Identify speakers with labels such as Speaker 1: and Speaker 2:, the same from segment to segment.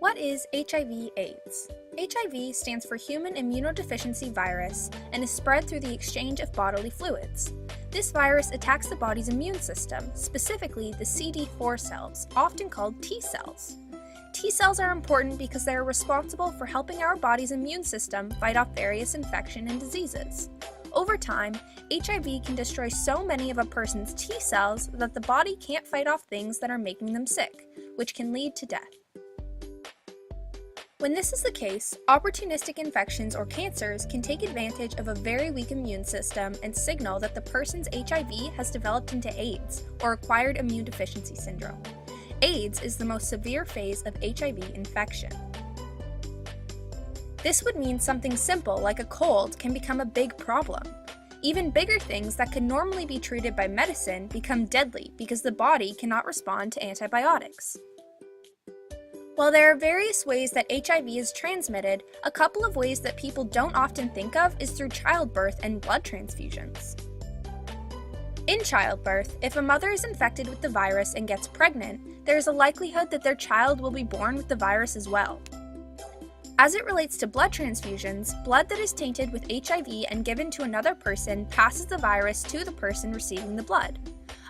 Speaker 1: What is HIV/AIDS? HIV stands for Human Immunodeficiency Virus and is spread through the exchange of bodily fluids. This virus attacks the body's immune system, specifically the CD4 cells, often called T cells. T cells are important because they are responsible for helping our body's immune system fight off various infections and diseases. Over time, HIV can destroy so many of a person's T cells that the body can't fight off things that are making them sick, which can lead to death. When this is the case, opportunistic infections or cancers can take advantage of a very weak immune system and signal that the person's HIV has developed into AIDS, or acquired immune deficiency syndrome. AIDS is the most severe phase of HIV infection. This would mean something simple like a cold can become a big problem. Even bigger things that could normally be treated by medicine become deadly because the body cannot respond to antibiotics. While there are various ways that HIV is transmitted, a couple of ways that people don't often think of is through childbirth and blood transfusions. In childbirth, if a mother is infected with the virus and gets pregnant, there is a likelihood that their child will be born with the virus as well. As it relates to blood transfusions, blood that is tainted with HIV and given to another person passes the virus to the person receiving the blood.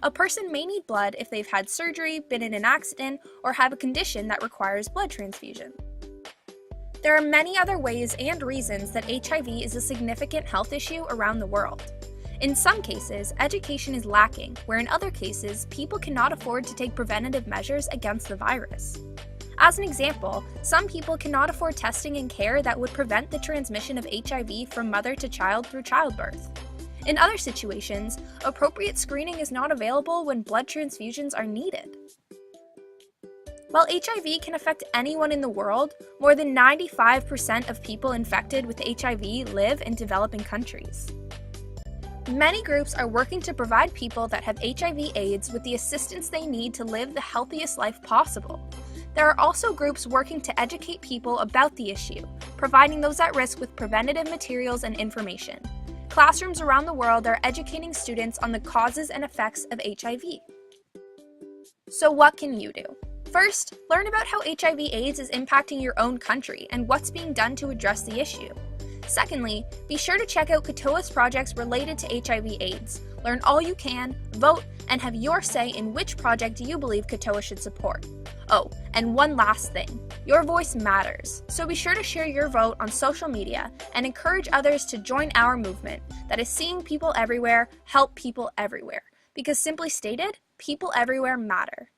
Speaker 1: A person may need blood if they've had surgery, been in an accident, or have a condition that requires blood transfusion. There are many other ways and reasons that HIV is a significant health issue around the world. In some cases, education is lacking, where in other cases, people cannot afford to take preventative measures against the virus. As an example, some people cannot afford testing and care that would prevent the transmission of HIV from mother to child through childbirth. In other situations, appropriate screening is not available when blood transfusions are needed. While HIV can affect anyone in the world, more than 95% of people infected with HIV live in developing countries. Many groups are working to provide people that have HIV/AIDS with the assistance they need to live the healthiest life possible. There are also groups working to educate people about the issue, providing those at risk with preventative materials and information. Classrooms around the world are educating students on the causes and effects of HIV. So what can you do? First, learn about how HIV/AIDS is impacting your own country and what's being done to address the issue. Secondly, be sure to check out Katoa's projects related to HIV/AIDS. Learn all you can, vote, and have your say in which project you believe Katoa should support. Oh, and one last thing. Your voice matters, so be sure to share your vote on social media and encourage others to join our movement that is seeing people everywhere help people everywhere. Because simply stated, people everywhere matter.